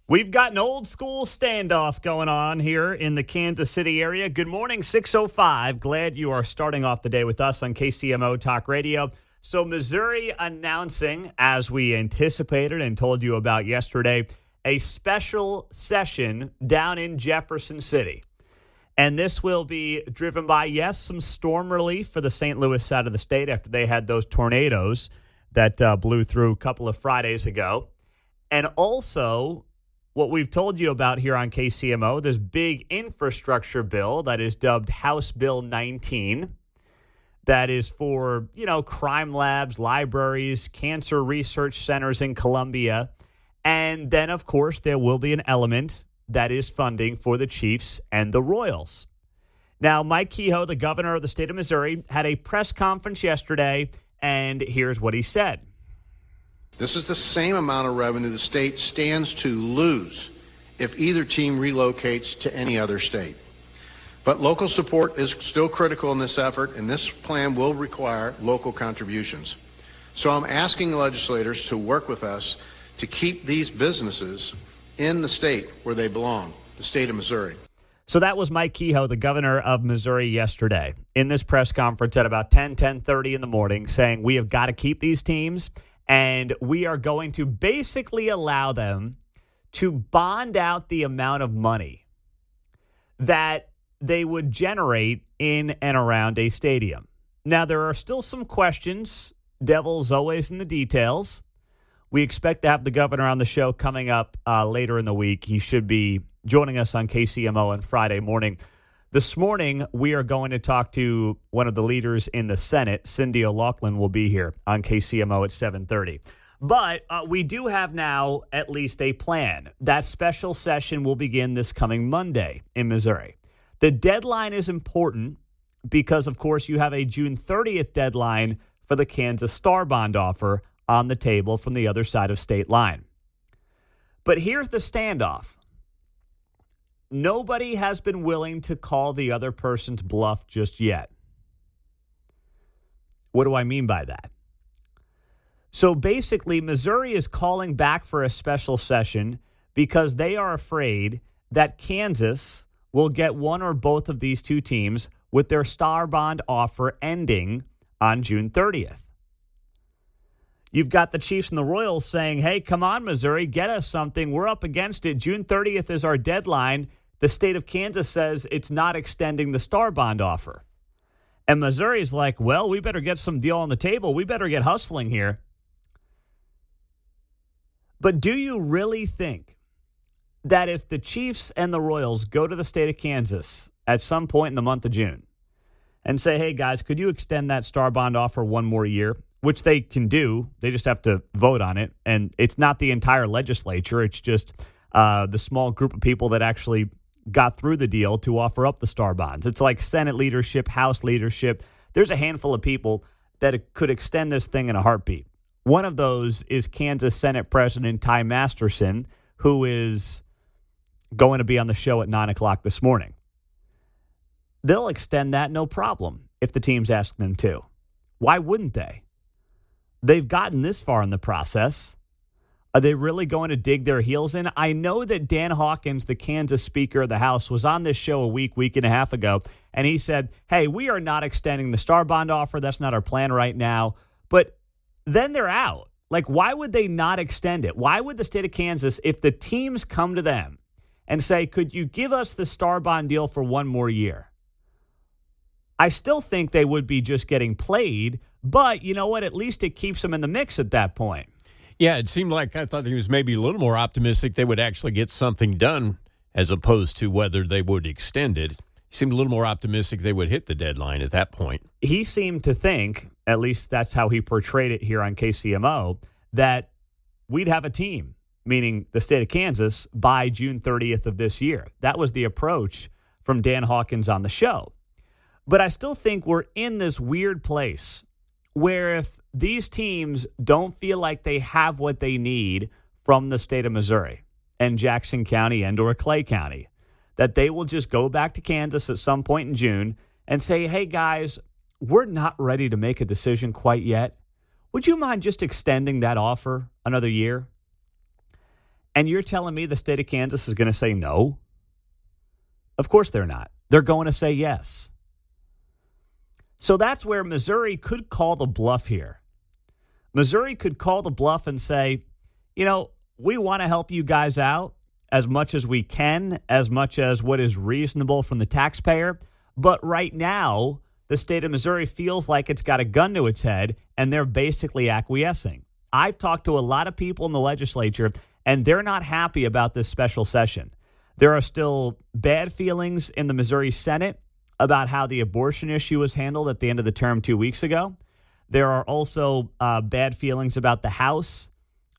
We've got an old school standoff going on here in the Kansas City area. Good morning, 6:05. Glad you are starting off the day with us on KCMO Talk Radio. So Missouri announcing, as we anticipated and told you about yesterday, a special session down in Jefferson City. And this will be driven by, yes, some storm relief for the St. Louis side of the state after they had those tornadoes that blew through a couple of Fridays ago. And also what we've told you about here on KCMO, this big infrastructure bill that is dubbed House Bill 19, that is for, crime labs, libraries, cancer research centers in Columbia. And then, of course, there will be an element that is funding for the Chiefs and the Royals. Now, Mike Kehoe, the governor of the state of Missouri, had a press conference yesterday, and here's what he said. This is the same amount of revenue the state stands to lose if either team relocates to any other state. But local support is still critical in this effort, and this plan will require local contributions. So I'm asking legislators to work with us to keep these businesses in the state where they belong, the state of Missouri. So that was Mike Kehoe, the governor of Missouri, yesterday in this press conference at about 10:30 in the morning, saying we have got to keep these teams. And we are going to basically allow them to bond out the amount of money that they would generate in and around a stadium. Now, there are still some questions. Devil's always in the details. We expect to have the governor on the show coming up later in the week. He should be joining us on KCMO on Friday morning. This morning, we are going to talk to one of the leaders in the Senate. Cindy O'Loughlin will be here on KCMO at 7:30. But we do have now at least a plan. That special session will begin this coming Monday in Missouri. The deadline is important because, of course, you have a June 30th deadline for the Kansas Star Bond offer on the table from the other side of state line. But here's the standoff. Nobody has been willing to call the other person's bluff just yet. What do I mean by that? So basically, Missouri is calling back for a special session because they are afraid that Kansas will get one or both of these two teams with their Star Bond offer ending on June 30th. You've got the Chiefs and the Royals saying, hey, come on, Missouri, get us something. We're up against it. June 30th is our deadline. The state of Kansas says it's not extending the Star Bond offer. And Missouri is like, well, we better get some deal on the table. We better get hustling here. But do you really think that if the Chiefs and the Royals go to the state of Kansas at some point in the month of June and say, hey, guys, could you extend that Star Bond offer one more year? Which they can do. They just have to vote on it. And it's not the entire legislature. It's just the small group of people that actually got through the deal to offer up the Star Bonds. It's like Senate leadership, House leadership. There's a handful of people that could extend this thing in a heartbeat. One of those is Kansas Senate President Ty Masterson, who is going to be on the show at 9 o'clock this morning. They'll extend that no problem if the teams ask them to. Why wouldn't they? They've gotten this far in the process. Are they really going to dig their heels in? I know that Dan Hawkins, the Kansas Speaker of the House, was on this show a week and a half ago, and he said, hey, we are not extending the Star Bond offer. That's not our plan right now. But then they're out. Like, why would they not extend it? Why would the state of Kansas, if the teams come to them and say, could you give us the Star Bond deal for one more year? I still think they would be just getting played, but you know what? At least it keeps them in the mix at that point. Yeah, it seemed like I thought he was maybe a little more optimistic they would actually get something done as opposed to whether they would extend it. He seemed a little more optimistic they would hit the deadline at that point. He seemed to think, at least that's how he portrayed it here on KCMO, that we'd have a team, meaning the state of Kansas, by June 30th of this year. That was the approach from Dan Hawkins on the show. But I still think we're in this weird place where if these teams don't feel like they have what they need from the state of Missouri and Jackson County and or Clay County, that they will just go back to Kansas at some point in June and say, hey, guys, we're not ready to make a decision quite yet. Would you mind just extending that offer another year? And you're telling me the state of Kansas is going to say no? Of course they're not. They're going to say yes. So that's where Missouri could call the bluff here. Missouri could call the bluff and say, we want to help you guys out as much as we can, as much as what is reasonable from the taxpayer. But right now, the state of Missouri feels like it's got a gun to its head, and they're basically acquiescing. I've talked to a lot of people in the legislature, and they're not happy about this special session. There are still bad feelings in the Missouri Senate about how the abortion issue was handled at the end of the term 2 weeks ago. There are also bad feelings about the House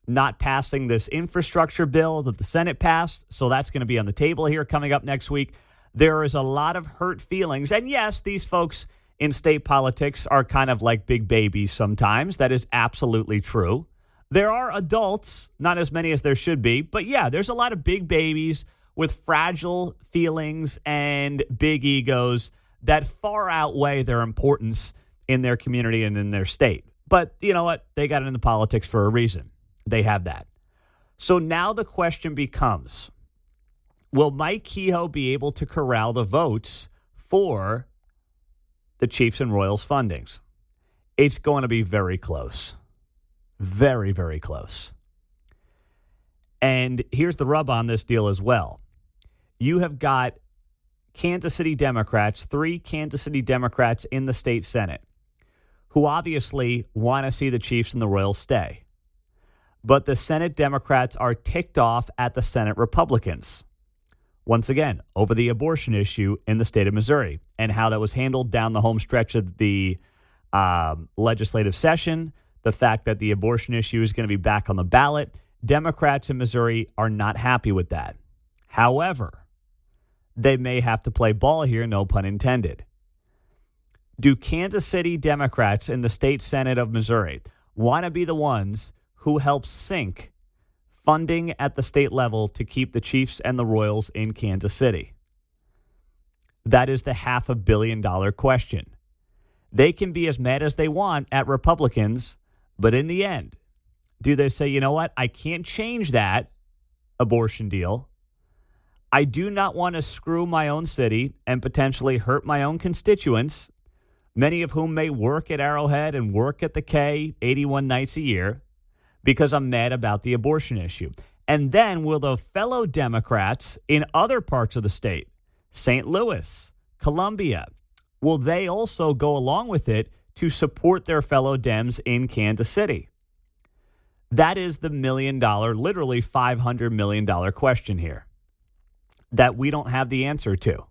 not passing this infrastructure bill that the Senate passed. So that's going to be on the table here coming up next week. There is a lot of hurt feelings. And yes, these folks in state politics are kind of like big babies sometimes. That is absolutely true. There are adults, not as many as there should be. But yeah, there's a lot of big babies with fragile feelings and big egos that far outweigh their importance in their community and in their state. But you know what? They got into politics for a reason. They have that. So now the question becomes, will Mike Kehoe be able to corral the votes for the Chiefs and Royals fundings? It's going to be very close. Very, very close. And here's the rub on this deal as well. You have got Kansas City Democrats, 3 Kansas City Democrats in the state Senate, who obviously want to see the Chiefs and the Royals stay. But the Senate Democrats are ticked off at the Senate Republicans, once again, over the abortion issue in the state of Missouri and how that was handled down the home stretch of the legislative session, the fact that the abortion issue is going to be back on the ballot. Democrats in Missouri are not happy with that. However, they may have to play ball here, no pun intended. Do Kansas City Democrats in the state Senate of Missouri want to be the ones who help sink funding at the state level to keep the Chiefs and the Royals in Kansas City? That is the $500 million question. They can be as mad as they want at Republicans, but in the end, do they say, you know what, I can't change that abortion deal. I do not want to screw my own city and potentially hurt my own constituents, many of whom may work at Arrowhead and work at the K 81 nights a year, because I'm mad about the abortion issue. And then will the fellow Democrats in other parts of the state, St. Louis, Columbia, will they also go along with it to support their fellow Dems in Kansas City? That is the $1 million, literally $500 million question here that we don't have the answer to.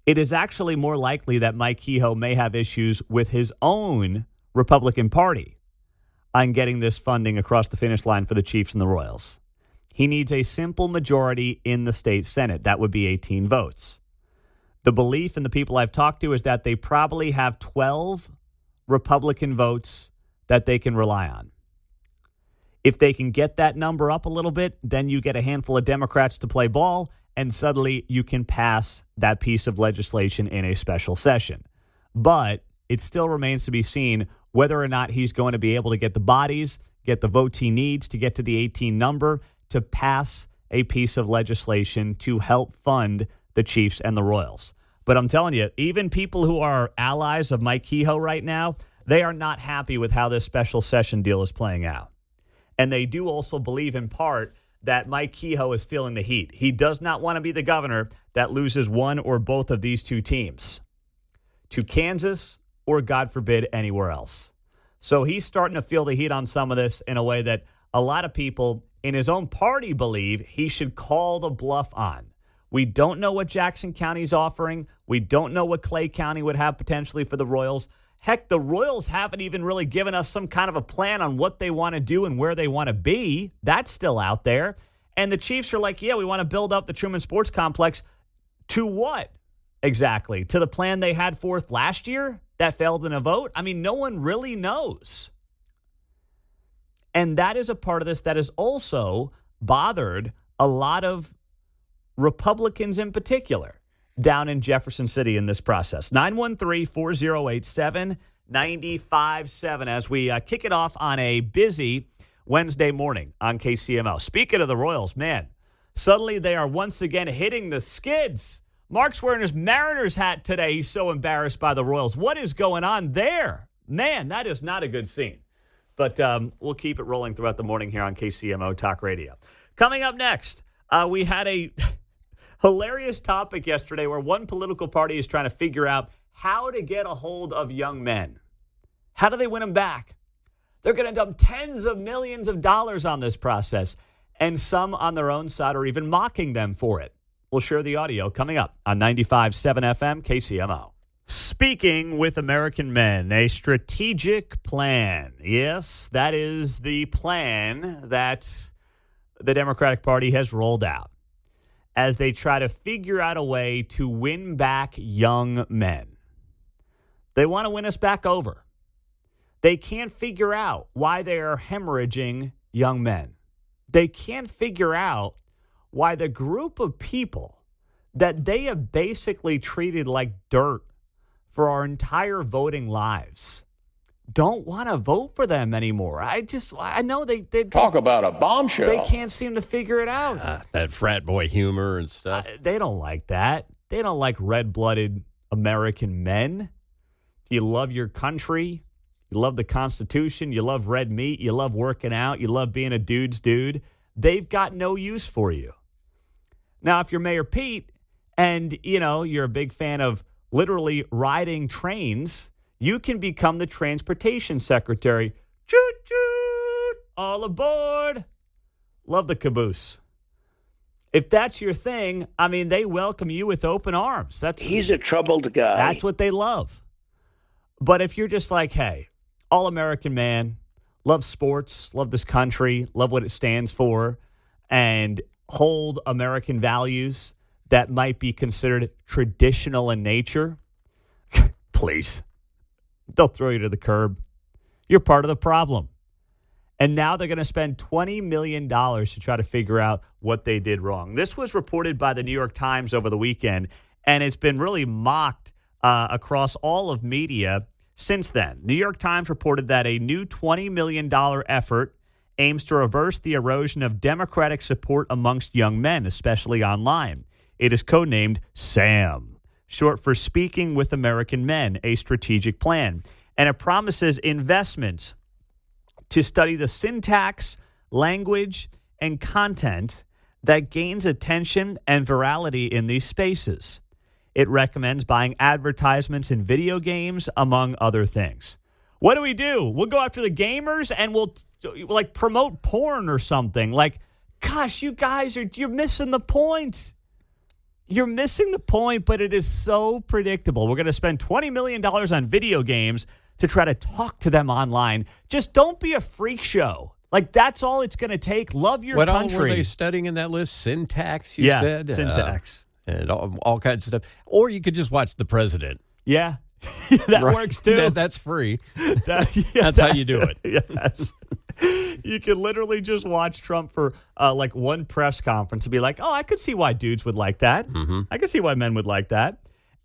It is actually more likely that Mike Kehoe may have issues with his own Republican Party on getting this funding across the finish line for the Chiefs and the Royals. He needs a simple majority in the state Senate. That would be 18 votes. The belief in the people I've talked to is that they probably have 12 Republican votes that they can rely on. If they can get that number up a little bit, then you get a handful of Democrats to play ball, and suddenly you can pass that piece of legislation in a special session. But it still remains to be seen whether or not he's going to be able to get the bodies, get the votes he needs to get to the 18 number to pass a piece of legislation to help fund the Chiefs and the Royals. But I'm telling you, even people who are allies of Mike Kehoe right now, they are not happy with how this special session deal is playing out. And they do also believe in part that Mike Kehoe is feeling the heat. He does not want to be the governor that loses one or both of these two teams to Kansas or, God forbid, anywhere else. So he's starting to feel the heat on some of this in a way that a lot of people in his own party believe he should call the bluff on. We don't know what Jackson County's offering. We don't know what Clay County would have potentially for the Royals. Heck, the Royals haven't even really given us some kind of a plan on what they want to do and where they want to be. That's still out there. And the Chiefs are like, yeah, we want to build up the Truman Sports Complex. To what exactly? To the plan they had forth last year that failed in a vote? I mean, no one really knows. And that is a part of this that has also bothered a lot of Republicans in particular down in Jefferson City in this process. 913-408-7957 as we kick it off on a busy Wednesday morning on KCMO. Speaking of the Royals, man, suddenly they are once again hitting the skids. Mark's wearing his Mariners hat today. He's so embarrassed by the Royals. What is going on there? Man, that is not a good scene. But we'll keep it rolling throughout the morning here on KCMO Talk Radio. Coming up next, we had a hilarious topic yesterday where one political party is trying to figure out how to get a hold of young men. How do they win them back? They're going to dump tens of millions of dollars on this process, and some on their own side are even mocking them for it. We'll share the audio coming up on 95.7 FM KCMO. Speaking with American men, a strategic plan. Yes, that is the plan that the Democratic Party has rolled out as they try to figure out a way to win back young men. They want to win us back over. They can't figure out why they are hemorrhaging young men. They can't figure out why the group of people that they have basically treated like dirt for our entire voting lives don't want to vote for them anymore. I know they talk about a bombshell. They can't seem to figure it out. That frat boy humor and stuff. They don't like that. They don't like red-blooded American men. You love your country. You love the Constitution. You love red meat. You love working out. You love being a dude's dude. They've got no use for you. Now, if you're Mayor Pete and, you're a big fan of literally riding trains, you can become the transportation secretary. Choo-choo! All aboard! Love the caboose. If that's your thing, they welcome you with open arms. He's a troubled guy. That's what they love. But if you're just like, hey, all-American man, love sports, love this country, love what it stands for, and hold American values that might be considered traditional in nature, please, they'll throw you to the curb. You're part of the problem. And now they're going to spend $20 million to try to figure out what they did wrong. This was reported by the New York Times over the weekend, and it's been really mocked across all of media since then. New York Times reported that a new $20 million effort aims to reverse the erosion of Democratic support amongst young men, especially online. It is codenamed SAM, short for Speaking with American Men, a strategic plan. And it promises investments to study the syntax, language, and content that gains attention and virality in these spaces. It recommends buying advertisements in video games, among other things. What do? We'll go after the gamers and we'll promote porn or something. Gosh, you guys you're missing the point. You're missing the point, but it is so predictable. We're going to spend $20 million on video games to try to talk to them online. Just don't be a freak show. That's all it's going to take. Love your country. What all were they studying in that list? Syntax, you said? Syntax. And all kinds of stuff. Or you could just watch The President. Yeah. That works too. That's free. That's how you do it. Yes. You can literally just watch Trump for one press conference and be like, oh, I could see why dudes would like that. Mm-hmm. I could see why men would like that.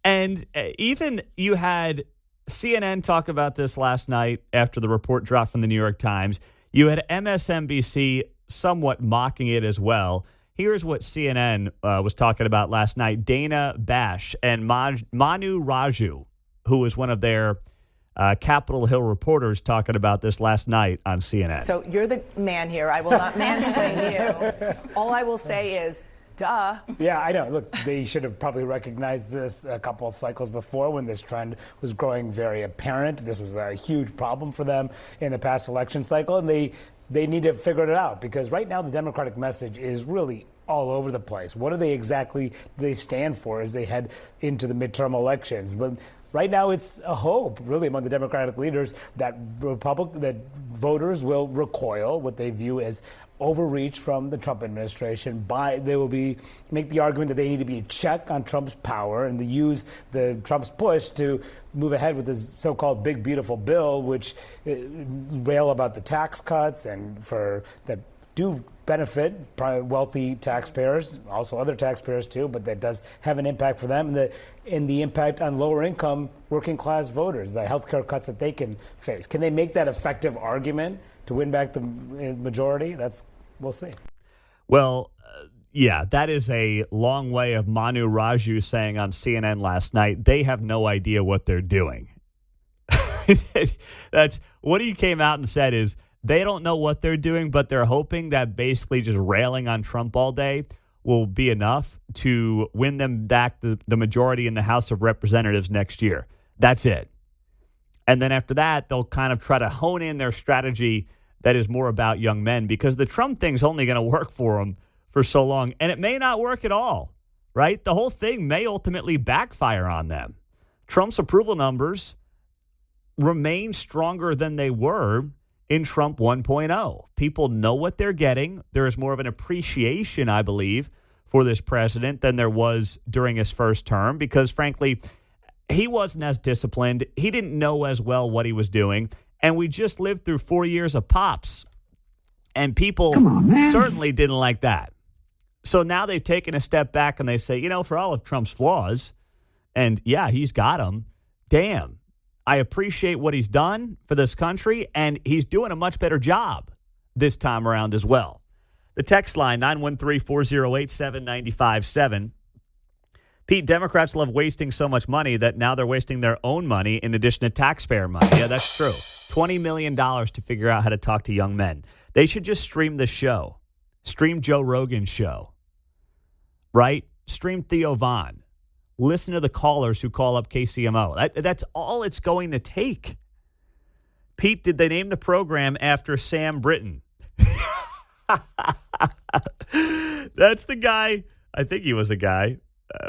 And even you had CNN talk about this last night after the report dropped from the New York Times. You had MSNBC somewhat mocking it as well. Here's what CNN was talking about last night. Dana Bash and Manu Raju, who was one of their Capitol Hill reporters, talking about this last night on CNN. So you're the man here. I will not mansplain you. All I will say is, duh. Yeah, I know. Look, they should have probably recognized this a couple of cycles before when this trend was growing very apparent. This was a huge problem for them in the past election cycle, and they need to figure it out because right now the Democratic message is really all over the place. What do they exactly stand for as they head into the midterm elections? But right now it's a hope, really, among the Democratic leaders that that voters will recoil what they view as overreach from the Trump administration. They will make the argument that they need to be a check on Trump's power and to use Trump's push to move ahead with this so-called big beautiful bill, which rail about the tax cuts and that do benefit probably wealthy taxpayers, also other taxpayers too, but that does have an impact for them, and the impact on lower income working class voters, the healthcare cuts that they can face. Can they make that effective argument to win back the majority? We'll see. Well, yeah, that is a long way of Manu Raju saying on CNN last night, they have no idea what they're doing. That's what he came out and said is they don't know what they're doing, but they're hoping that basically just railing on Trump all day will be enough to win them back the majority in the House of Representatives next year. That's it. And then after that, they'll kind of try to hone in their strategy that is more about young men, because the Trump thing's only going to work for them for so long, and it may not work at all, right? The whole thing may ultimately backfire on them. Trump's approval numbers remain stronger than they were in Trump 1.0. People know what they're getting. There is more of an appreciation, I believe, for this president than there was during his first term because, frankly, he wasn't as disciplined. He didn't know as well what he was doing. And we just lived through 4 years of pops. And people certainly didn't like that. So now they've taken a step back and they say, you know, for all of Trump's flaws, and yeah, he's got them, damn, I appreciate what he's done for this country, and he's doing a much better job this time around as well. The text line, 913-408-7957. Pete, Democrats love wasting so much money that now they're wasting their own money in addition to taxpayer money. Yeah, that's true. $20 million to figure out how to talk to young men. They should just stream the show. Stream Joe Rogan's show, right? Stream Theo Von. Listen to the callers who call up KCMO. That's all it's going to take. Pete, did they name the program after Sam Britton? That's the guy, I think he was a guy,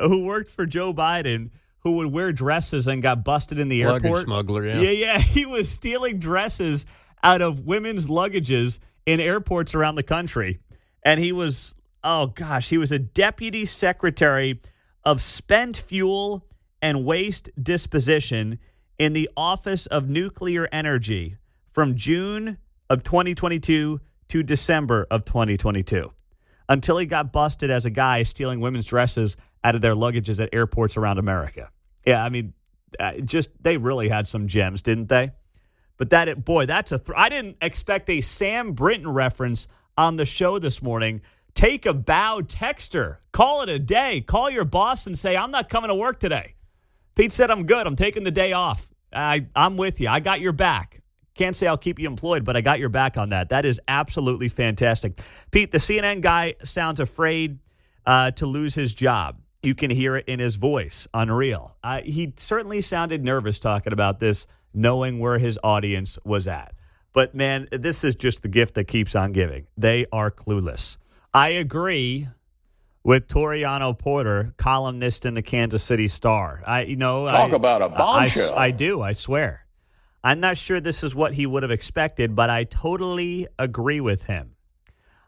who worked for Joe Biden, who would wear dresses and got busted in the airport. Luggage smuggler, yeah. Yeah. He was stealing dresses out of women's luggages in airports around the country. And he was, he was a deputy secretary of spent fuel and waste disposition in the Office of Nuclear Energy from June of 2022 to December of 2022 until he got busted as a guy stealing women's dresses out of their luggages at airports around America. Yeah, I mean, they really had some gems, didn't they? But that's I didn't expect a Sam Brinton reference on the show this morning. Take a bow, texter. Call it a day. Call your boss and say, I'm not coming to work today. Pete said, I'm good. I'm taking the day off. I'm with you. I got your back. Can't say I'll keep you employed, but I got your back on that. That is absolutely fantastic. Pete, the CNN guy sounds afraid to lose his job. You can hear it in his voice. Unreal. He certainly sounded nervous talking about this, knowing where his audience was at. But, man, this is just the gift that keeps on giving. They are clueless. I agree with Toriano Porter, columnist in the Kansas City Star. Talk about a bombshell. I do, I swear. I'm not sure this is what he would have expected, but I totally agree with him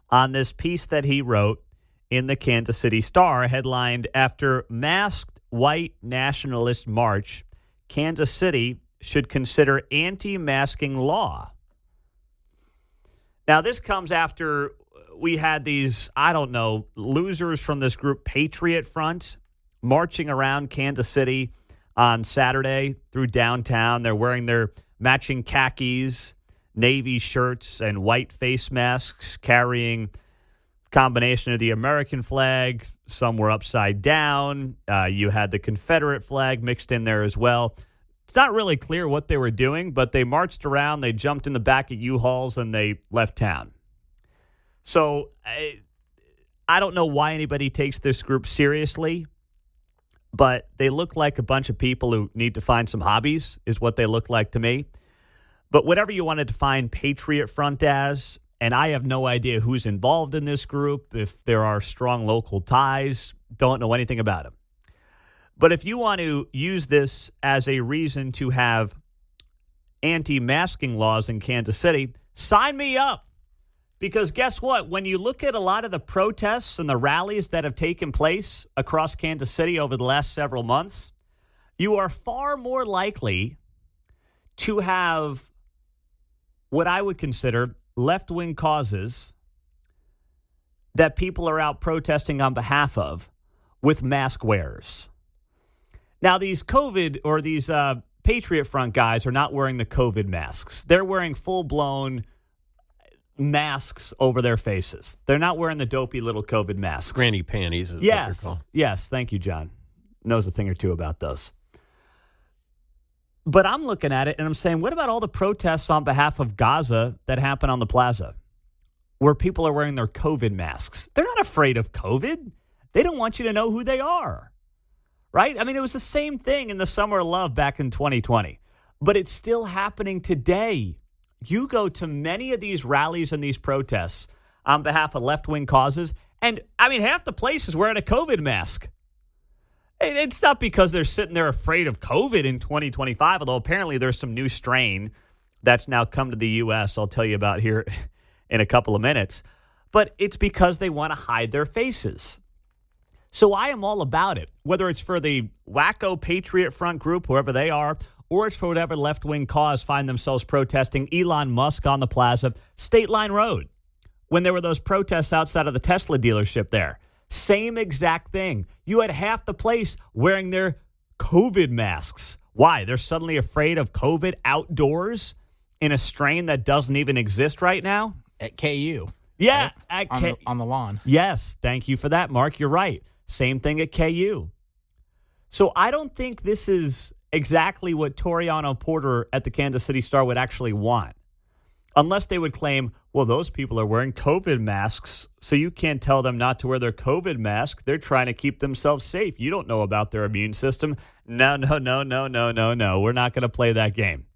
on this piece that he wrote in the Kansas City Star, headlined, After Masked White Nationalist March, Kansas City should consider anti-masking law. Now, this comes after we had these, losers from this group, Patriot Front, marching around Kansas City on Saturday through downtown. They're wearing their matching khakis, navy shirts, and white face masks, carrying a combination of the American flag. Some were upside down. You had the Confederate flag mixed in there as well. It's not really clear what they were doing, but they marched around, they jumped in the back of U-Hauls, and they left town. So I don't know why anybody takes this group seriously, but they look like a bunch of people who need to find some hobbies is what they look like to me. But whatever you want to define Patriot Front as, and I have no idea who's involved in this group, if there are strong local ties, don't know anything about them. But if you want to use this as a reason to have anti-masking laws in Kansas City, sign me up. Because guess what? When you look at a lot of the protests and the rallies that have taken place across Kansas City over the last several months, you are far more likely to have what I would consider left-wing causes that people are out protesting on behalf of with mask wearers. Now, these COVID or these Patriot Front guys are not wearing the COVID masks. They're wearing full-blown masks over their faces. They're not wearing the dopey little COVID masks. Granny panties is what Yes. they're called. Yes. Thank you, John. Knows a thing or two about those. But I'm looking at it and I'm saying, what about all the protests on behalf of Gaza that happen on the plaza where people are wearing their COVID masks? They're not afraid of COVID. They don't want you to know who they are. Right? I mean, it was the same thing in the Summer of Love back in 2020. But it's still happening today. You go to many of these rallies and these protests on behalf of left-wing causes, and, I mean, half the place is wearing a COVID mask. It's not because they're sitting there afraid of COVID in 2025, although apparently there's some new strain that's now come to the U.S. I'll tell you about here in a couple of minutes. But it's because they want to hide their faces. So I am all about it, whether it's for the wacko Patriot Front group, whoever they are, or it's for whatever left-wing cause find themselves protesting. Elon Musk on the plaza, State Line Road, when there were those protests outside of the Tesla dealership there. Same exact thing. You had half the place wearing their COVID masks. Why? They're suddenly afraid of COVID outdoors in a strain that doesn't even exist right now? At KU. Yeah. Right? On the lawn. Yes. Thank you for that, Mark. You're right. Same thing at KU. So I don't think this is exactly what Toriano Porter at the Kansas City Star would actually want. Unless they would claim, well, those people are wearing COVID masks, so you can't tell them not to wear their COVID mask. They're trying to keep themselves safe. You don't know about their immune system. No. We're not going to play that game.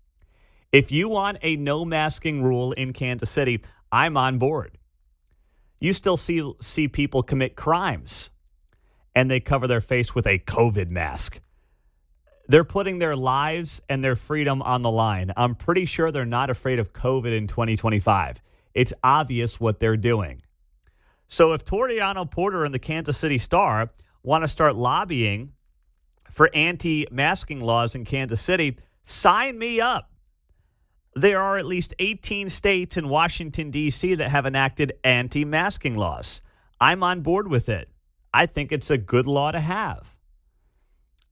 If you want a no masking rule in Kansas City, I'm on board. You still see people commit crimes, and they cover their face with a COVID mask. They're putting their lives and their freedom on the line. I'm pretty sure they're not afraid of COVID in 2025. It's obvious what they're doing. So if Toriano Porter and the Kansas City Star want to start lobbying for anti-masking laws in Kansas City, sign me up. There are at least 18 states in Washington, D.C. that have enacted anti-masking laws. I'm on board with it. I think it's a good law to have.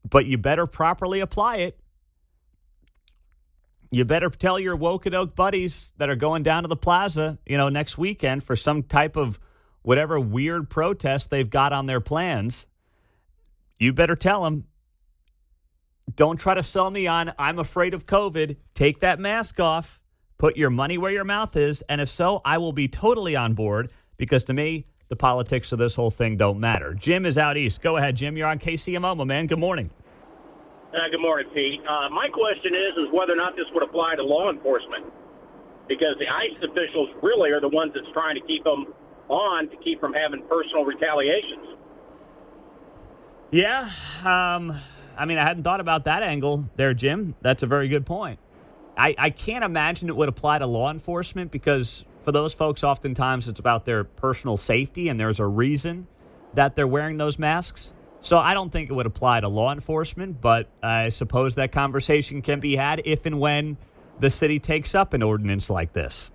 But you better properly apply it. You better tell your Wokedoke buddies that are going down to the plaza, next weekend for some type of whatever weird protest they've got on their plans. You better tell them, don't try to sell me on, I'm afraid of COVID. Take that mask off. Put your money where your mouth is. And if so, I will be totally on board because to me, the politics of this whole thing don't matter. Jim is out east. Go ahead, Jim. You're on KCMO, my man. Good morning. Good morning, Pete. My question is whether or not this would apply to law enforcement, because the ICE officials really are the ones that's trying to keep them on to keep from having personal retaliations. Yeah. I hadn't thought about that angle there, Jim. That's a very good point. I can't imagine it would apply to law enforcement because for those folks, oftentimes it's about their personal safety and there's a reason that they're wearing those masks. So I don't think it would apply to law enforcement, but I suppose that conversation can be had if and when the city takes up an ordinance like this.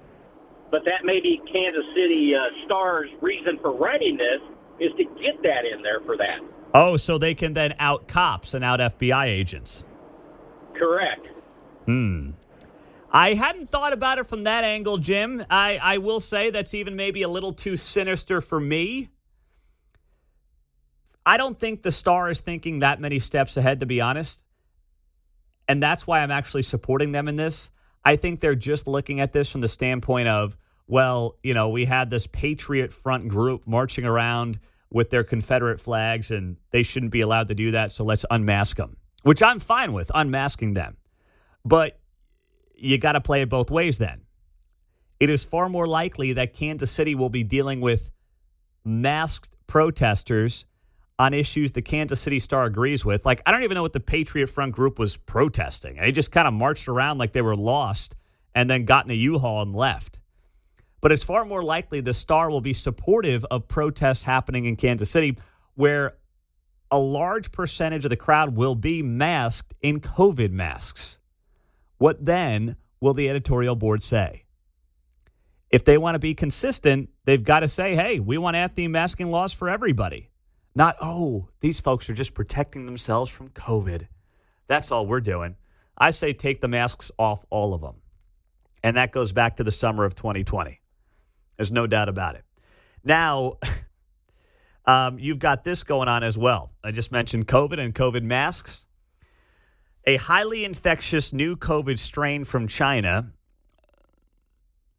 But that may be Kansas City Star's reason for writing this is to get that in there for that. Oh, so they can then out cops and out FBI agents. Correct. I hadn't thought about it from that angle, Jim. I will say that's even maybe a little too sinister for me. I don't think the Star is thinking that many steps ahead, to be honest. And that's why I'm actually supporting them in this. I think they're just looking at this from the standpoint of, well, we had this Patriot Front group marching around with their Confederate flags, and they shouldn't be allowed to do that, so let's unmask them, which I'm fine with, unmasking them. But you got to play it both ways then. It is far more likely that Kansas City will be dealing with masked protesters on issues the Kansas City Star agrees with. Like, I don't even know what the Patriot Front group was protesting. They just kind of marched around like they were lost and then got in a U-Haul and left. But it's far more likely the Star will be supportive of protests happening in Kansas City where a large percentage of the crowd will be masked in COVID masks. What then will the editorial board say? if they want to be consistent, they've got to say, hey, we want anti-masking laws for everybody. Not, oh, these folks are just protecting themselves from COVID. That's all we're doing. I say take the masks off, all of them. And that goes back to the summer of 2020. There's no doubt about it. Now, you've got this going on as well. I just mentioned COVID and COVID masks. A highly infectious new COVID strain from China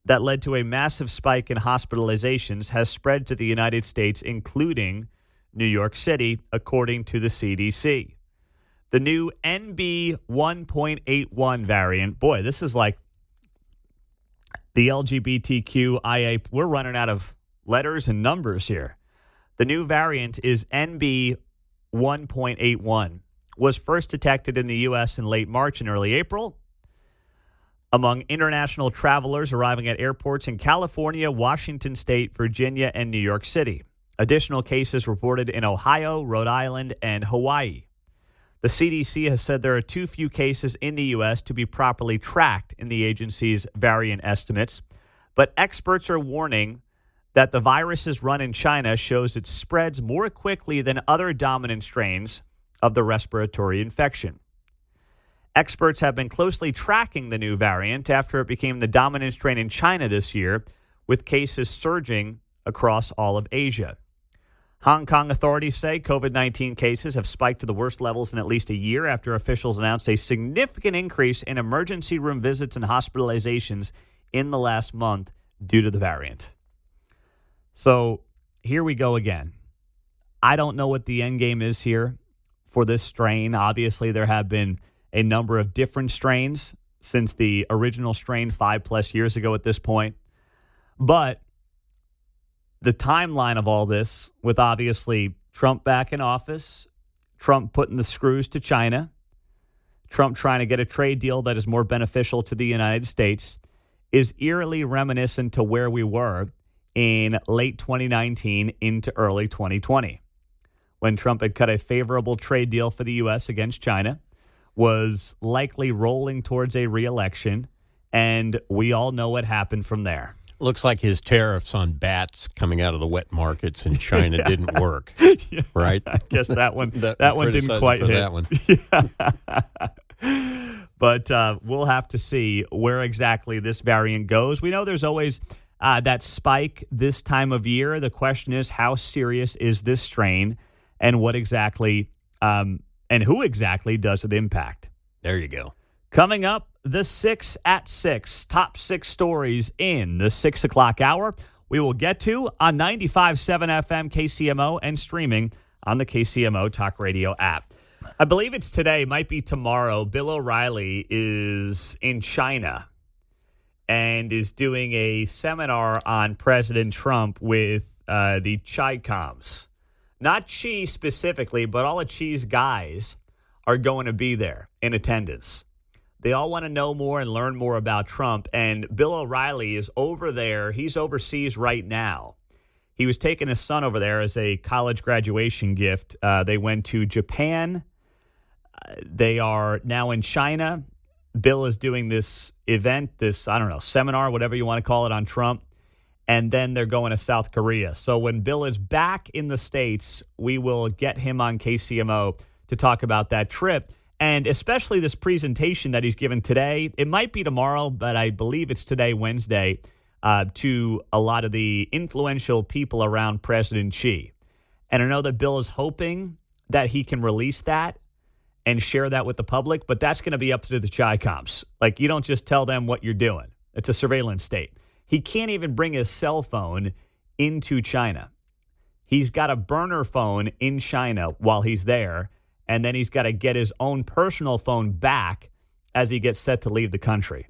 that led to a massive spike in hospitalizations has spread to the United States, including New York City, according to the CDC. The new NB 1.81 variant, boy, this is like the LGBTQIA. We're running out of letters and numbers here. The new variant is NB 1.81, was first detected in the U.S. in late March and early April among international travelers arriving at airports in California, Washington State, Virginia, and New York City. Additional cases reported in Ohio, Rhode Island, and Hawaii. The CDC has said there are too few cases in the U.S. to be properly tracked in the agency's variant estimates, but experts are warning that the virus's run in China shows it spreads more quickly than other dominant strains of the respiratory infection. Experts have been closely tracking the new variant after it became the dominant strain in China this year, with cases surging across all of Asia. Hong Kong authorities say COVID-19 cases have spiked to the worst levels in at least a year after officials announced a significant increase in emergency room visits and hospitalizations in the last month due to the variant. So here we go again. I don't know what the end game is here for this strain. Obviously, there have been a number of different strains since the original strain 5+ years ago at this point. But the timeline of all this, with obviously Trump back in office, Trump putting the screws to China, Trump trying to get a trade deal that is more beneficial to the United States, is eerily reminiscent to where we were in late 2019 into early 2020, when Trump had cut a favorable trade deal for the U.S. against China, was likely rolling towards a re-election, and we all know what happened from there. Looks like his tariffs on bats coming out of the wet markets in China didn't work, Yeah, right? I guess that one that one didn't quite hit. That one. But we'll have to see where exactly this variant goes. We know there's always that spike this time of year. The question is, how serious is this strain, and what exactly and who exactly does it impact? There you go. Coming up, the 6 at 6, top 6 stories in the 6 o'clock hour. We will get to on 95.7 FM KCMO and streaming on the KCMO Talk Radio app. I believe it's today, might be tomorrow. Bill O'Reilly is in China and is doing a seminar on President Trump with the Chi-Coms. Not Xi specifically, but all of Xi's guys are going to be there in attendance. They all want to know more and learn more about Trump, and Bill O'Reilly is over there. He's overseas right now. He was taking his son over there as a college graduation gift. They went to Japan. They are now in China. Bill is doing this event, this, I don't know, seminar, whatever you want to call it, on Trump. And then they're going to South Korea. So when Bill is back in the States, we will get him on KCMO to talk about that trip. And especially this presentation that he's given today. It might be tomorrow, but I believe it's today, Wednesday, to a lot of the influential people around President Xi. And I know that Bill is hoping that he can release that and share that with the public, but that's going to be up to the Chi-Coms. Like, you don't just tell them what you're doing. It's a surveillance state. He can't even bring his cell phone into China. He's got a burner phone in China while he's there, and then he's got to get his own personal phone back as he gets set to leave the country.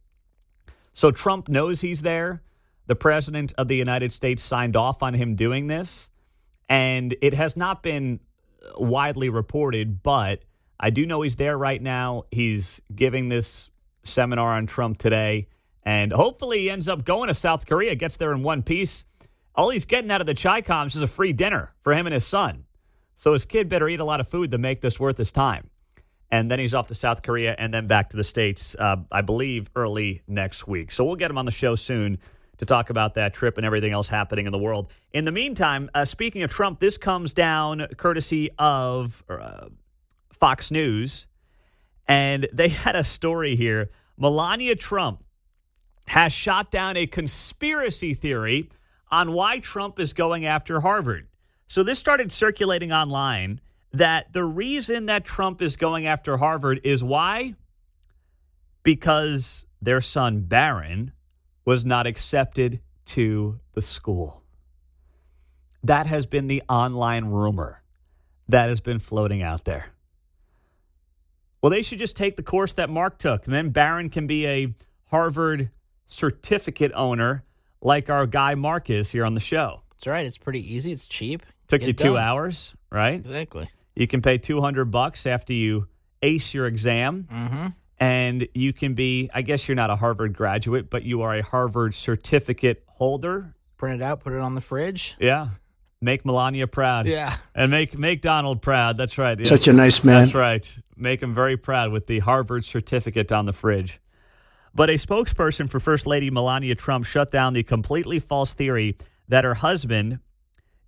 So Trump knows he's there. The president of the United States signed off on him doing this, and it has not been widely reported, but I do know he's there right now. He's giving this seminar on Trump today, and hopefully he ends up going to South Korea, gets there in one piece. All he's getting out of the Chi-Coms is a free dinner for him and his son. So his kid better eat a lot of food to make this worth his time. And then he's off to South Korea and then back to the States, I believe, early next week. So we'll get him on the show soon to talk about that trip and everything else happening in the world. In the meantime, speaking of Trump, this comes down courtesy of Fox News, and they had a story here. Melania Trump has shot down a conspiracy theory on why Trump is going after Harvard. So this started circulating online that the reason that Trump is going after Harvard is why? Because their son Barron was not accepted to the school. That has been the online rumor that has been floating out there. Well, they should just take the course that Mark took, and then Barron can be a Harvard certificate owner like our guy Mark is here on the show. That's right. It's pretty easy. It's cheap. Took Get you it 2 done. hours, right? Exactly. You can pay $200 after you ace your exam. Mm-hmm. And you can be, I guess you're not a Harvard graduate, but you are a Harvard certificate holder. Print it out, put it on the fridge. Yeah. Make Melania proud. Yeah. And make Donald proud. That's right. Yes. Such a nice man. That's right. Make him very proud with the Harvard certificate on the fridge. But a spokesperson for First Lady Melania Trump shut down the completely false theory that her husband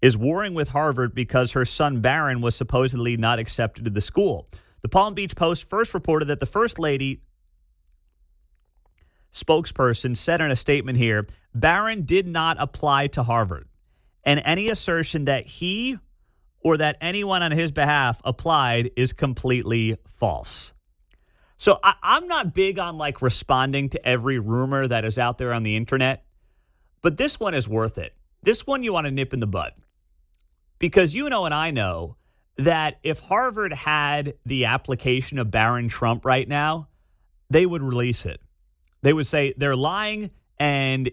is warring with Harvard because her son Barron was supposedly not accepted to the school. The Palm Beach Post first reported that the First Lady spokesperson said in a statement here, Barron did not apply to Harvard, and any assertion that he or that anyone on his behalf applied is completely false. So I'm not big on like responding to every rumor that is out there on the internet, but this one is worth it. This one you want to nip in the bud, because you know and I know that if Harvard had the application of Barron Trump right now, they would release it. They would say they're lying, and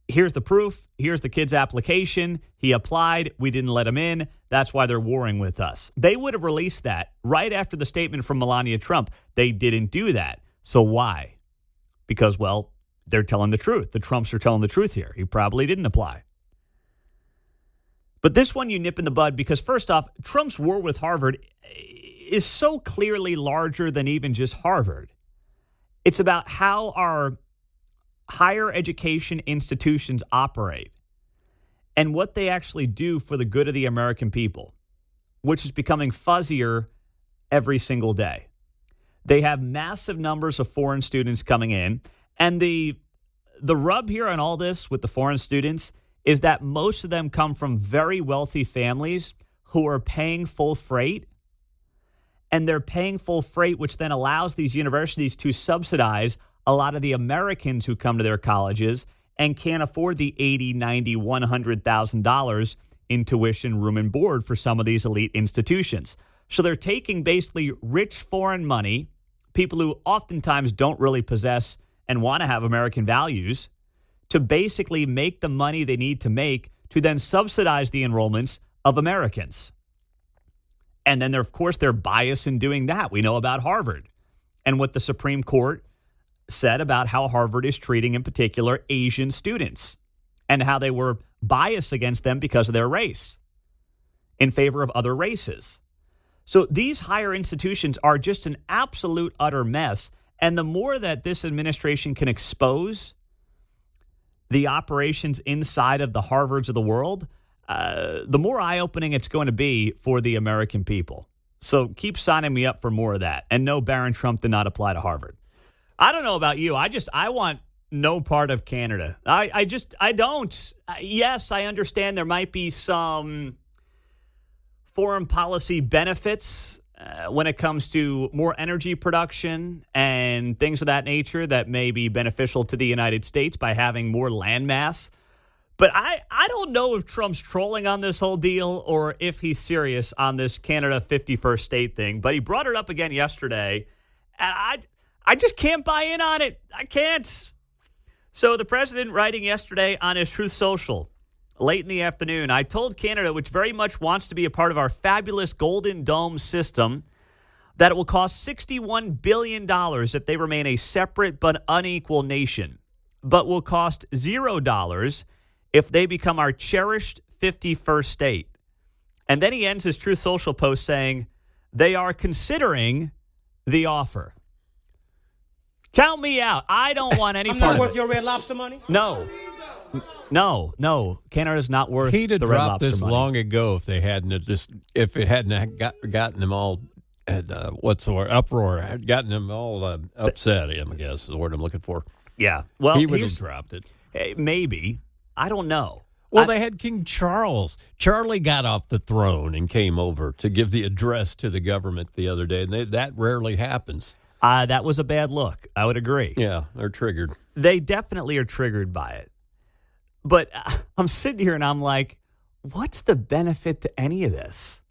here's the proof. Here's the kid's application. He applied. We didn't let him in. That's why they're warring with us. They would have released that right after the statement from Melania Trump. They didn't do that. So why? Because, well, they're telling the truth. The Trumps are telling the truth here. He probably didn't apply. But this one you nip in the bud because, first off, Trump's war with Harvard is so clearly larger than even just Harvard. It's about how our higher education institutions operate and what they actually do for the good of the American people, which is becoming fuzzier every single day. They have massive numbers of foreign students coming in, and the rub here on all this with the foreign students is that most of them come from very wealthy families who are paying full freight, and they're paying full freight, which then allows these universities to subsidize a lot of the Americans who come to their colleges and can't afford the $80,000, $90,000, $100,000 in tuition, room, and board for some of these elite institutions. So they're taking basically rich foreign money, people who oftentimes don't really possess and want to have American values, to basically make the money they need to make to then subsidize the enrollments of Americans. And then, of course, they're biased in doing that. We know about Harvard and what the Supreme Court said about how Harvard is treating, in particular, Asian students and how they were biased against them because of their race in favor of other races. So these higher institutions are just an absolute utter mess. And the more that this administration can expose the operations inside of the Harvards of the world, the more eye-opening it's going to be for the American people. So keep signing me up for more of that. And no, Barron Trump did not apply to Harvard. I don't know about you. I want no part of Canada. I don't. Yes, I understand there might be some foreign policy benefits when it comes to more energy production and things of that nature that may be beneficial to the United States by having more landmass. But I don't know if Trump's trolling on this whole deal or if he's serious on this Canada 51st state thing. But he brought it up again yesterday, and I just can't buy in on it. I can't. So the president writing yesterday on his Truth Social, late in the afternoon, I told Canada, which very much wants to be a part of our fabulous Golden Dome system, that it will cost $61 billion if they remain a separate but unequal nation, but will cost $0 if they become our cherished 51st state. And then he ends his Truth Social post saying, they are considering the offer. Count me out. I don't want any part of it. Not worth your Red Lobster money? No. No. Canada's not worth He'd have the Red dropped Lobster this money. long ago if they hadn't if it hadn't gotten them all what's the word, uproar, had gotten them all upset. I guess is the word I'm looking for. Yeah. Well, He would have dropped it. Maybe. I don't know. Well, they had King Charles. Charlie got off the throne and came over to give the address to the government the other day, and that rarely happens. That was a bad look. I would agree. Yeah, they're triggered. They definitely are triggered by it. But I'm sitting here and I'm like, what's the benefit to any of this?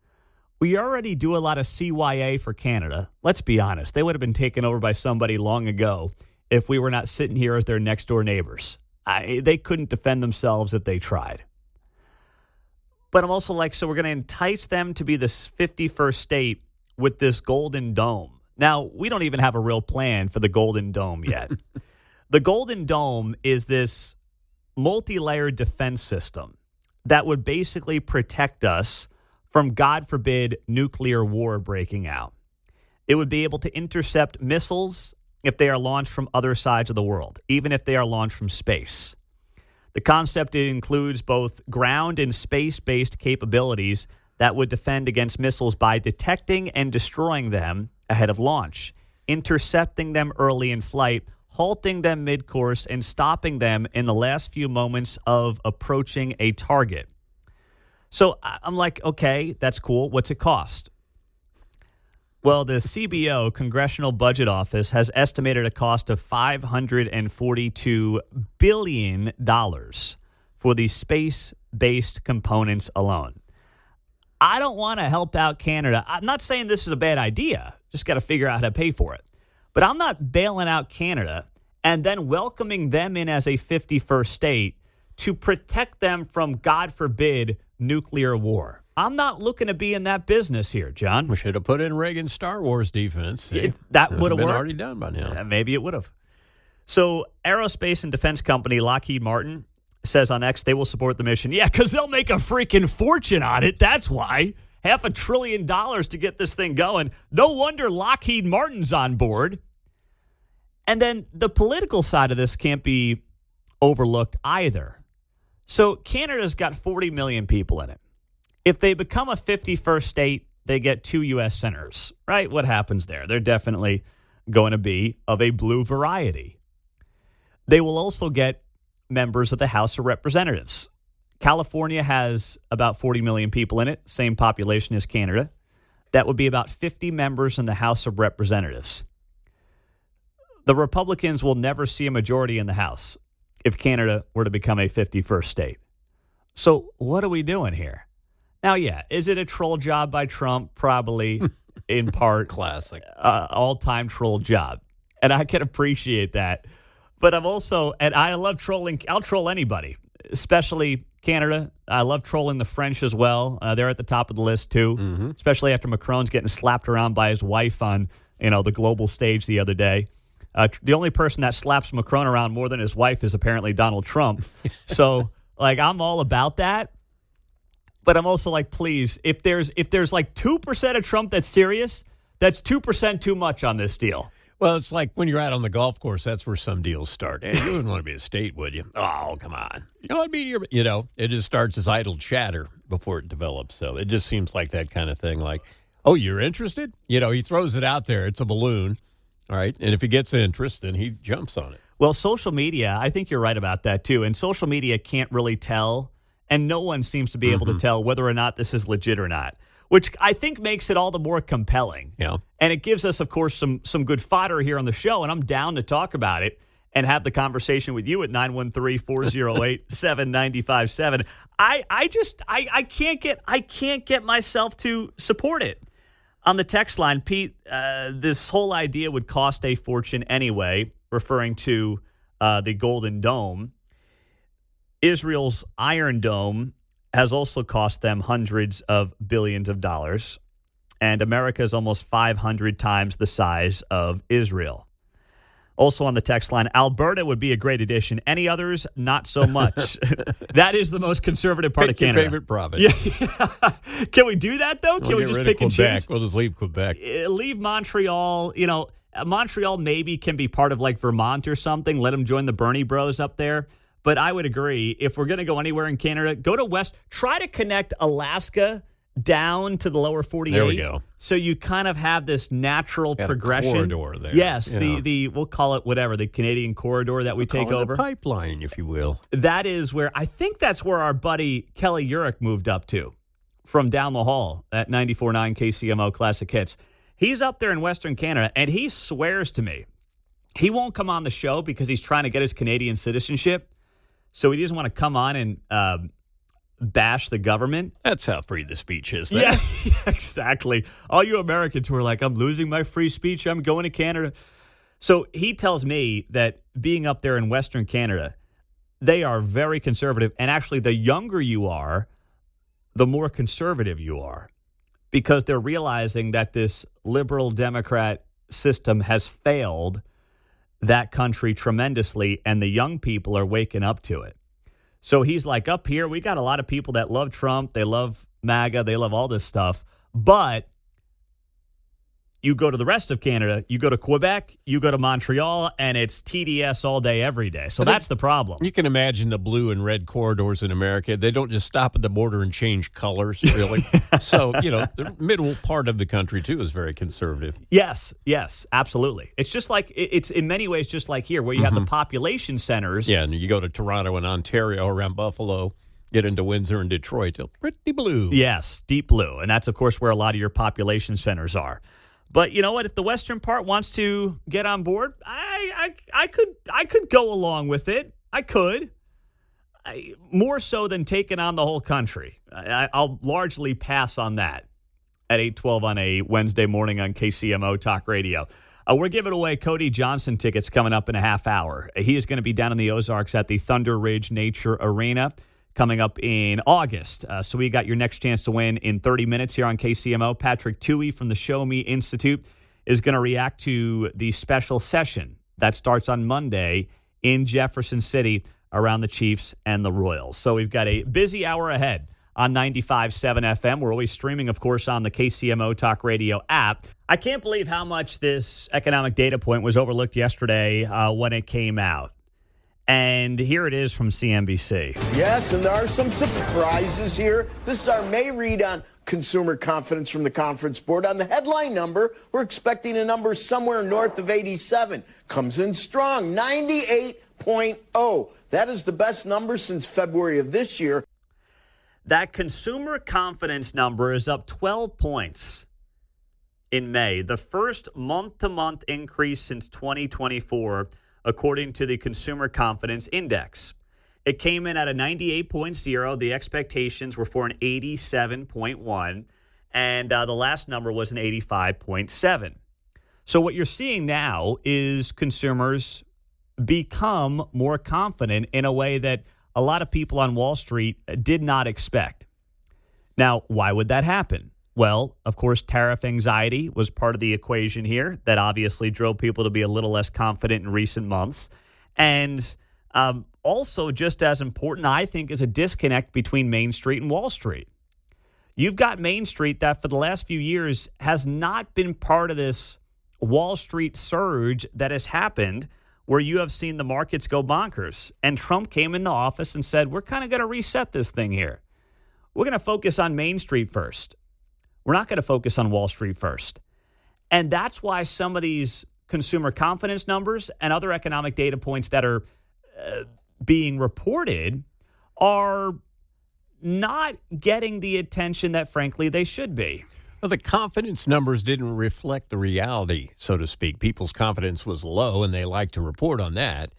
We already do a lot of CYA for Canada. Let's be honest. They would have been taken over by somebody long ago if we were not sitting here as their next door neighbors. They couldn't defend themselves if they tried. But I'm also like, so we're going to entice them to be this 51st state with this Golden Dome. Now, we don't even have a real plan for the Golden Dome yet. The Golden Dome is this multi-layered defense system that would basically protect us from, God forbid, nuclear war breaking out. It would be able to intercept missiles if they are launched from other sides of the world, even if they are launched from space. The concept includes both ground and space-based capabilities that would defend against missiles by detecting and destroying them ahead of launch, intercepting them early in flight, halting them mid-course, and stopping them in the last few moments of approaching a target. So I'm like, okay, that's cool. What's it cost? Well, the CBO, Congressional Budget Office, has estimated a cost of $542 billion for the space-based components alone. I don't want to help out Canada. I'm not saying this is a bad idea. Just got to figure out how to pay for it. But I'm not bailing out Canada and then welcoming them in as a 51st state to protect them from, God forbid, nuclear war. I'm not looking to be in that business here, John. We should have put in Reagan's Star Wars defense. That would have been worked. already done by now. Maybe it would have. So, aerospace and defense company Lockheed Martin says on X they will support the mission. Yeah, because they'll make a freaking fortune on it. That's why. $500 billion to get this thing going. No wonder Lockheed Martin's on board. And then the political side of this can't be overlooked either. So, Canada's got 40 million people in it. If they become a 51st state, they get 2 U.S. senators, right? What happens there? They're definitely going to be of a blue variety. They will also get members of the House of Representatives. California has about 40 million people in it, same population as Canada. That would be about 50 members in the House of Representatives. The Republicans will never see a majority in the House if Canada were to become a 51st state. So what are we doing here? Now, yeah, is it a troll job by Trump? Probably, in part. Classic. All-time troll job. And I can appreciate that. But I'm also, and I love trolling. I'll troll anybody, especially Canada. I love trolling the French as well. They're at the top of the list, too, especially after Macron's getting slapped around by his wife on, the global stage the other day. The only person that slaps Macron around more than his wife is apparently Donald Trump. So, I'm all about that. But I'm also like, please, if there's like 2% of Trump that's serious, that's 2% too much on this deal. Well, it's like when you're out on the golf course, that's where some deals start. Hey, you wouldn't want to be a state, would you? Oh, come on. It just starts as idle chatter before it develops. So it just seems like that kind of thing. Like, oh, you're interested? He throws it out there. It's a balloon. All right. And if he gets interest, then he jumps on it. Well, social media, I think you're right about that, too. And social media can't really tell. And no one seems to be able to tell whether or not this is legit or not, which I think makes it all the more compelling. Yeah. And it gives us, of course, some good fodder here on the show, and I'm down to talk about it and have the conversation with you at 913-408-7957. I can't get myself to support it. On the text line, Pete, this whole idea would cost a fortune anyway, referring to the Golden Dome. Israel's Iron Dome has also cost them hundreds of billions of dollars, and America is almost 500 times the size of Israel. Also on the text line, Alberta would be a great addition. Any others, not so much. That is the most conservative part of Canada. Your favorite province. Yeah. Can we do that, though? Can we just pick and choose? We'll just leave Quebec. Leave Montreal. Montreal maybe can be part of like Vermont or something. Let them join the Bernie Bros up there. But I would agree, if we're going to go anywhere in Canada, go to West. Try to connect Alaska down to the lower 48. There we go. So you kind of have this natural Got progression. a corridor there. Yes, Yeah. the we'll call it whatever, the Canadian corridor that we take Call it over. the pipeline, if you will. That is where, I think that's where our buddy Kelly Urich moved up to from down the hall at 94.9 KCMO Classic Hits. He's up there in Western Canada, and he swears to me he won't come on the show because he's trying to get his Canadian citizenship. So he doesn't want to come on and bash the government. That's how free the speech is. Yeah, exactly. All you Americans who are like, I'm losing my free speech, I'm going to Canada. So he tells me that being up there in Western Canada, they are very conservative. And actually, the younger you are, the more conservative you are, because they're realizing that this liberal Democrat system has failed that country tremendously, and the young people are waking up to it. So he's like, up here, we got a lot of people that love Trump. They love MAGA. They love all this stuff. But you go to the rest of Canada, you go to Quebec, you go to Montreal, and it's TDS all day, every day. So that's the problem. You can imagine the blue and red corridors in America. They don't just stop at the border and change colors, really. So, the middle part of the country, too, is very conservative. Yes, absolutely. It's just like, it's in many ways just like here, where you have the population centers. Yeah, and you go to Toronto and Ontario, around Buffalo, get into Windsor and Detroit, they're pretty blue. Yes, deep blue. And that's, of course, where a lot of your population centers are. But you know what? If the western part wants to get on board, I could go along with it. I could. More so than taking on the whole country. I'll largely pass on that at 8:12 on a Wednesday morning on KCMO Talk Radio. We're giving away Cody Johnson tickets coming up in a half hour. He is going to be down in the Ozarks at the Thunder Ridge Nature Arena coming up in August. So we got your next chance to win in 30 minutes here on KCMO. Patrick Toohey from the Show Me Institute is going to react to the special session that starts on Monday in Jefferson City around the Chiefs and the Royals. So we've got a busy hour ahead on 95.7 FM. We're always streaming, of course, on the KCMO Talk Radio app. I can't believe how much this economic data point was overlooked yesterday when it came out. And here it is from CNBC. Yes, and there are some surprises here. This is our May read on consumer confidence from the Conference Board. On the headline number, we're expecting a number somewhere north of 87. Comes in strong, 98.0. That is the best number since February of this year. That consumer confidence number is up 12 points in May, the first month-to-month increase since 2024, according to the Consumer Confidence Index. It came in at a 98.0. The expectations were for an 87.1, and the last number was an 85.7. So what you're seeing now is consumers become more confident in a way that a lot of people on Wall Street did not expect. Now, why would that happen? Well, of course, tariff anxiety was part of the equation here that obviously drove people to be a little less confident in recent months. And also, just as important, I think, is a disconnect between Main Street and Wall Street. You've got Main Street that for the last few years has not been part of this Wall Street surge that has happened where you have seen the markets go bonkers. And Trump came into office and said, we're kind of going to reset this thing here. We're going to focus on Main Street first. We're not going to focus on Wall Street first. And that's why some of these consumer confidence numbers and other economic data points that are being reported are not getting the attention that, frankly, they should be. Well, the confidence numbers didn't reflect the reality, so to speak. People's confidence was low, and they like to report on that.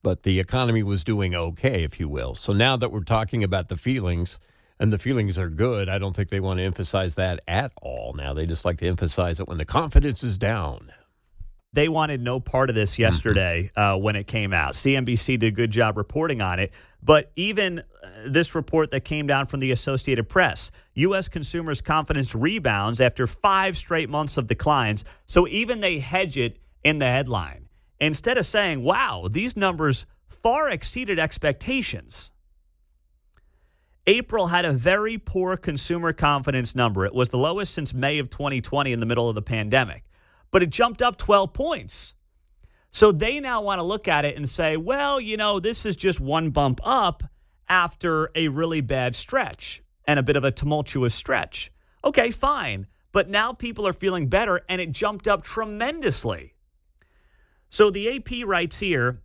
But the economy was doing okay, if you will. So now that we're talking about the feelings, and the feelings are good, I don't think they want to emphasize that at all. Now they just like to emphasize it when the confidence is down. They wanted no part of this yesterday when it came out. CNBC did a good job reporting on it. But even this report that came down from the Associated Press, U.S. consumers' confidence rebounds after 5 straight months of declines. So even they hedge it in the headline. Instead of saying, wow, these numbers far exceeded expectations. April had a very poor consumer confidence number. It was the lowest since May of 2020 in the middle of the pandemic. But it jumped up 12 points. So they now want to look at it and say, well, this is just one bump up after a really bad stretch and a bit of a tumultuous stretch. Okay, fine. But now people are feeling better, and it jumped up tremendously. So the AP writes here,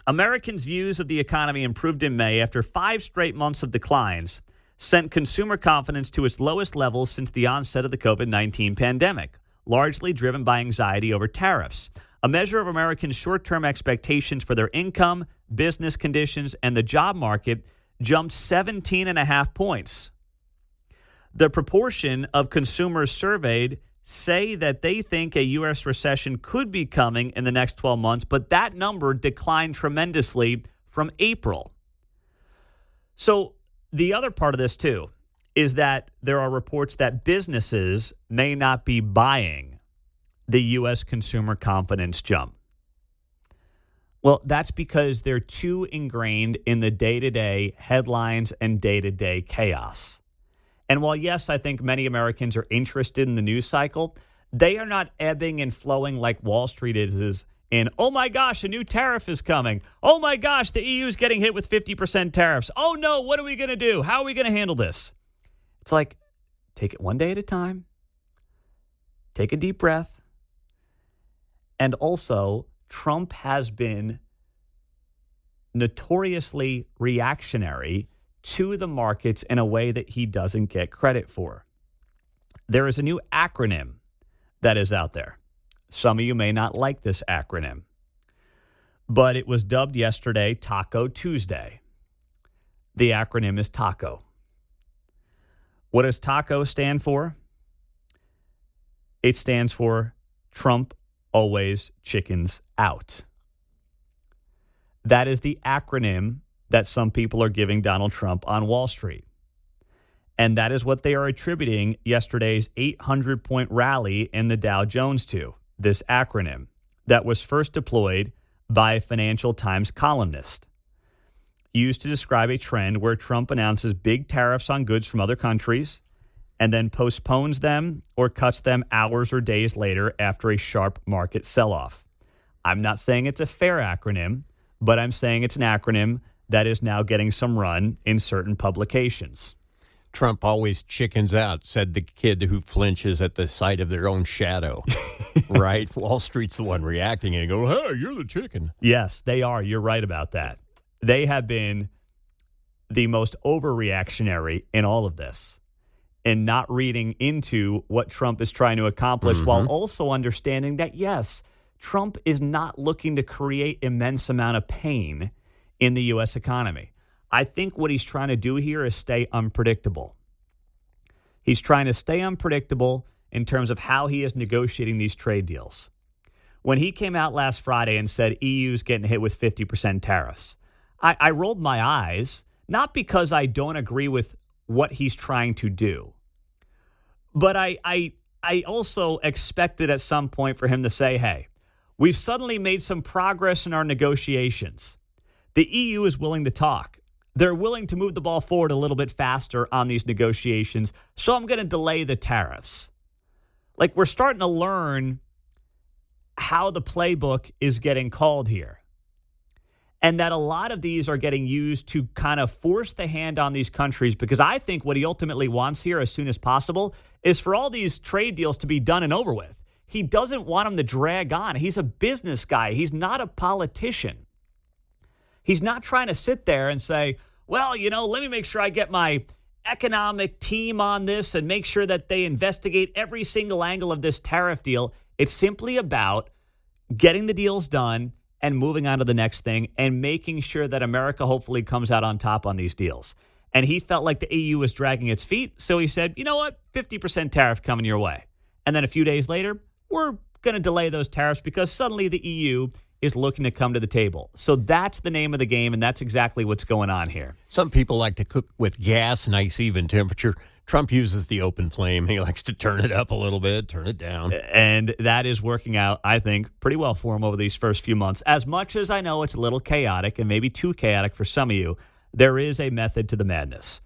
Americans' views of the economy improved in May after 5 straight months of declines, sent consumer confidence to its lowest levels since the onset of the COVID-19 pandemic, largely driven by anxiety over tariffs. A measure of Americans' short-term expectations for their income, business conditions, and the job market jumped 17.5 points. The proportion of consumers surveyed say that they think a U.S. recession could be coming in the next 12 months, but that number declined tremendously from April. So the other part of this, too, is that there are reports that businesses may not be buying the U.S. consumer confidence jump. Well, that's because they're too ingrained in the day-to-day headlines and day-to-day chaos. And while, yes, I think many Americans are interested in the news cycle, they are not ebbing and flowing like Wall Street is in, oh my gosh, a new tariff is coming. Oh my gosh, the EU is getting hit with 50% tariffs. Oh no, what are we going to do? How are we going to handle this? It's like, take it one day at a time. Take a deep breath. And also, Trump has been notoriously reactionary to the markets in a way that he doesn't get credit for. There is a new acronym that is out there. Some of you may not like this acronym, but it was dubbed yesterday Taco Tuesday. The acronym is TACO. What does TACO stand for? It stands for Trump Always Chickens Out. That is the acronym that some people are giving Donald Trump on Wall Street. And that is what they are attributing yesterday's 800-point rally in the Dow Jones to, this acronym that was first deployed by a Financial Times columnist, used to describe a trend where Trump announces big tariffs on goods from other countries and then postpones them or cuts them hours or days later after a sharp market sell-off. I'm not saying it's a fair acronym, but I'm saying it's an acronym that is now getting some run in certain publications. Trump always chickens out, said the kid who flinches at the sight of their own shadow. Right? Wall Street's the one reacting and go, hey, you're the chicken. Yes, they are. You're right about that. They have been the most overreactionary in all of this and not reading into what Trump is trying to accomplish while also understanding that, yes, Trump is not looking to create immense amount of pain in the U.S. economy. I think what he's trying to do here is stay unpredictable. He's trying to stay unpredictable in terms of how he is negotiating these trade deals. When he came out last Friday and said EU's getting hit with 50% tariffs, I rolled my eyes, not because I don't agree with what he's trying to do, but I also expected at some point for him to say, hey, we've suddenly made some progress in our negotiations. The EU is willing to talk. They're willing to move the ball forward a little bit faster on these negotiations, so I'm going to delay the tariffs. Like, we're starting to learn how the playbook is getting called here. And that a lot of these are getting used to kind of force the hand on these countries, because I think what he ultimately wants here as soon as possible is for all these trade deals to be done and over with. He doesn't want them to drag on. He's a business guy. He's not a politician. He's not trying to sit there and say, well, let me make sure I get my economic team on this and make sure that they investigate every single angle of this tariff deal. It's simply about getting the deals done and moving on to the next thing and making sure that America hopefully comes out on top on these deals. And he felt like the EU was dragging its feet, so he said, you know what, 50% tariff coming your way. And then a few days later, we're going to delay those tariffs because suddenly the EU is looking to come to the table. So that's the name of the game, and that's exactly what's going on here. Some people like to cook with gas, nice even temperature. Trump uses the open flame. He likes to turn it up a little bit, turn it down. And that is working out, I think, pretty well for him over these first few months. As much as I know it's a little chaotic and maybe too chaotic for some of you, there is a method to the madness.